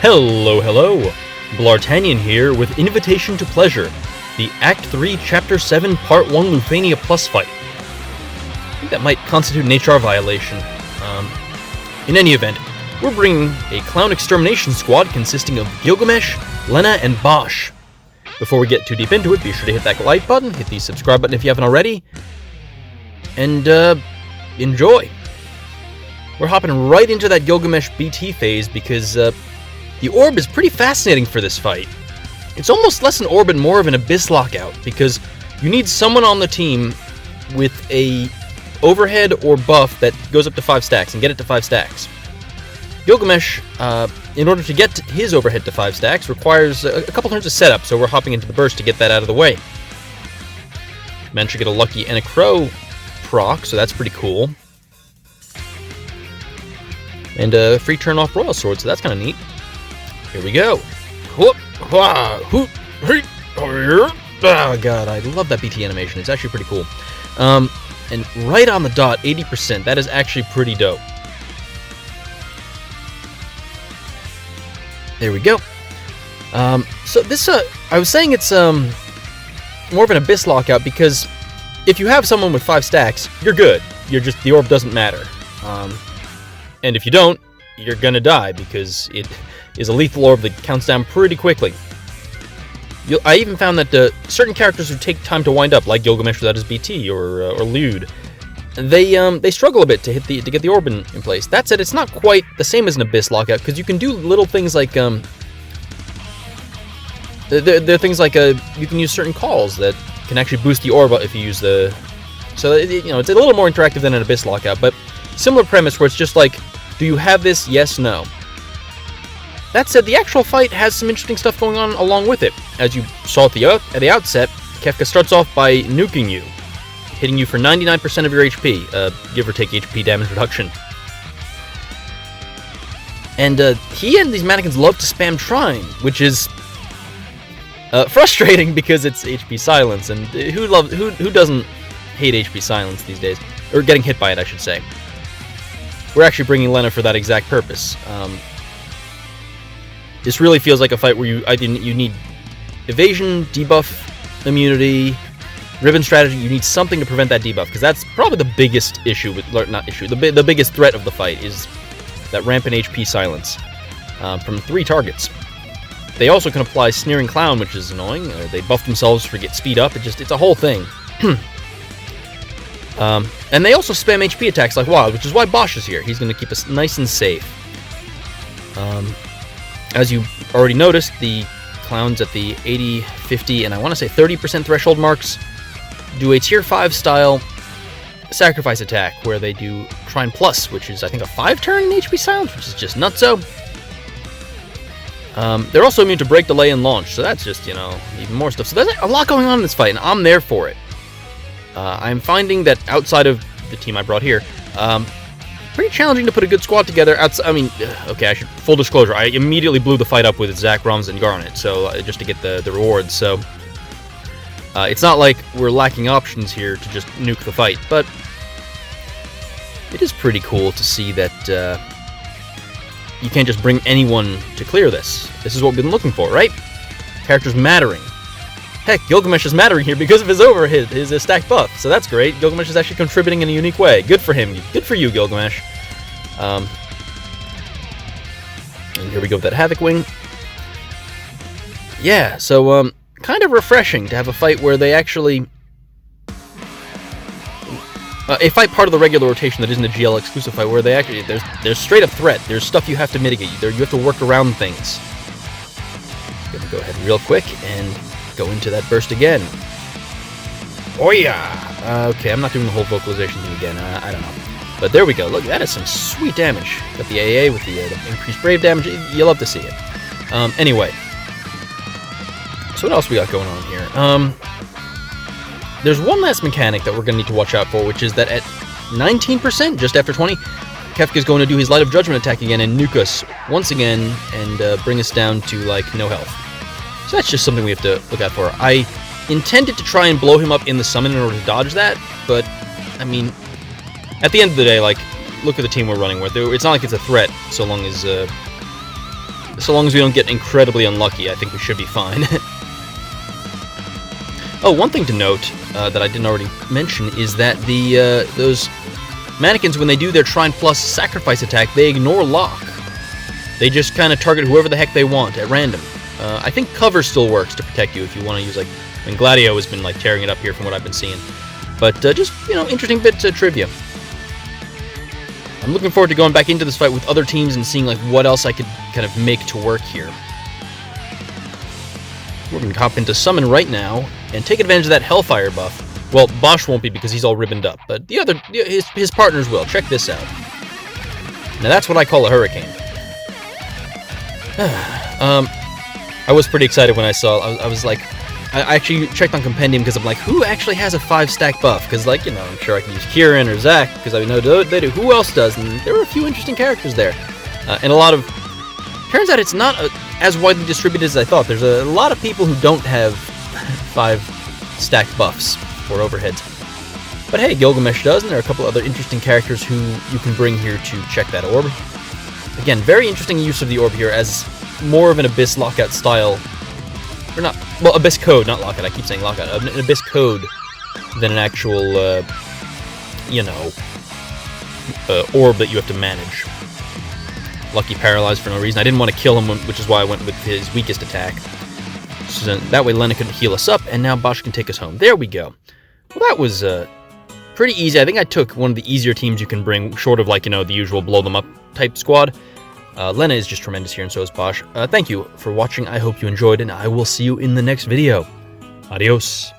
Hello, Bl'Artagnan here with Invitation to Pleasure, the Act 3, Chapter 7, Part 1 Lufenia Plus fight. I think that might constitute an HR violation. In any event, we're bringing a clown extermination squad consisting of Gilgamesh, Lena, and Bosch. Before we get too deep into it, be sure to hit that like button, hit the subscribe button if you haven't already, and enjoy. We're hopping right into that Gilgamesh BT phase because the orb is pretty fascinating for this fight. It's almost less an orb and more of an abyss lockout, because you need someone on the team with a overhead or buff that goes up to 5 stacks, and get it to 5 stacks. Gilgamesh, in order to get his overhead to 5 stacks, requires a couple turns of setup, so we're hopping into the burst to get that out of the way. Managed to get a lucky and a crow proc, so that's pretty cool. And a free turn off Royal Sword, so that's kind of neat. Here we go. Oh god, I love that BT animation. It's actually pretty cool. And right on the dot, 80%. That is actually pretty dope. There we go. So this, I was saying it's more of an abyss lockout because if you have someone with 5 stacks, you're good. The orb doesn't matter. And if you don't, you're gonna die because it is a lethal orb that counts down pretty quickly. I even found that certain characters who take time to wind up, like Gilgamesh without his BT or Lude, they struggle a bit to get the orb in place. That said, it's not quite the same as an abyss lockout because you can do little things like there are things like you can use certain calls that can actually boost the orb if you use the. So it's a little more interactive than an abyss lockout, but similar premise where it's just like, do you have this? Yes, no. That said, the actual fight has some interesting stuff going on along with it. As you saw at the outset, Kefka starts off by nuking you, hitting you for 99% of your HP, give or take HP damage reduction. And he and these mannequins love to spam Trine, which is frustrating because it's HP silence, and who doesn't hate HP silence these days? Or getting hit by it, I should say. We're actually bringing Lena for that exact purpose. This really feels like a fight where you need evasion, debuff, immunity, ribbon strategy. You need something to prevent that debuff, because that's probably the biggest issue the biggest threat of the fight is that rampant HP silence from 3 targets. They also can apply Sneering Clown, which is annoying. They buff themselves for get speed up. It's a whole thing. And they also spam HP attacks like wild, which is why Bosch is here. He's going to keep us nice and safe. As you already noticed, the clowns at the 80, 50, and I want to say 30% threshold marks do a tier 5 style sacrifice attack where they do Trine Plus, which is I think a 5-turn HP silence, which is just nutso. They're also immune to break, delay, and launch, so that's just, even more stuff. So there's a lot going on in this fight, and I'm there for it. I'm finding that outside of the team I brought here, pretty challenging to put a good squad together. Full disclosure, I immediately blew the fight up with Zach, Rums, and Garnet, so just to get the rewards. So it's not like we're lacking options here to just nuke the fight, but it is pretty cool to see that you can't just bring anyone to clear this. This is what we've been looking for, right? Characters mattering. Heck, Gilgamesh is mattering here because of his overhead, his stack buff, so that's great. Gilgamesh is actually contributing in a unique way. Good for him. Good for you, Gilgamesh. And here we go with that Havoc Wing. Yeah, so kind of refreshing to have a fight where they actually... a fight part of the regular rotation that isn't a GL exclusive fight, where they actually... There's straight up threat. There's stuff you have to mitigate. You have to work around things. I'm gonna go ahead real quick and go into that burst again. Oh yeah! Okay, I'm not doing the whole vocalization thing again. I don't know. But there we go. Look, that is some sweet damage. Got the AA with the increased Brave damage. You love to see it. Anyway. So what else we got going on here? There's one last mechanic that we're going to need to watch out for, which is that at 19%, just after 20, Kefka's going to do his Light of Judgment attack again and nuke us once again and bring us down to, no health. So that's just something we have to look out for. I intended to try and blow him up in the summon in order to dodge that, but, I mean, at the end of the day, look at the team we're running with. It's not like it's a threat, so long as So long as we don't get incredibly unlucky, I think we should be fine. Oh, one thing to note that I didn't already mention is that those mannequins, when they do their Shrine Plus sacrifice attack, they ignore lock. They just kind of target whoever the heck they want at random. I think cover still works to protect you if you want to use, like, I mean, Gladio has been, like, tearing it up here from what I've been seeing. But just, you know, interesting bit of trivia. I'm looking forward to going back into this fight with other teams and seeing, like, what else I could kind of make to work here. We're going to hop into Summon right now and take advantage of that Hellfire buff. Well, Bosch won't be because he's all ribboned up, but the other, his partners will. Check this out. Now that's what I call a Hurricane. I was pretty excited when I saw, I was like, I actually checked on Compendium because I'm like, who actually has a 5-stack buff? Because, like, you know, I'm sure I can use Kieran or Zac, because I know they do. Who else does? And there were a few interesting characters there. And a lot of... Turns out it's not as widely distributed as I thought. There's a lot of people who don't have 5-stack buffs or overheads. But hey, Gilgamesh does, and there are a couple other interesting characters who you can bring here to check that orb. Again, very interesting use of the orb here as more of an Abyss Lockout style. Or not, well, Abyss Code, not Lockout, I keep saying Lockout. An Abyss Code than an actual, you know, orb that you have to manage. Lucky Paralyzed for no reason. I didn't want to kill him, which is why I went with his weakest attack. So that way Lena could heal us up, and now Bosch can take us home. There we go. Well, that was pretty easy. I think I took one of the easier teams you can bring, short of, like, you know, the usual blow-them-up type squad. Lena is just tremendous here, and so is Bosch. Thank you for watching. I hope you enjoyed, and I will see you in the next video. Adios.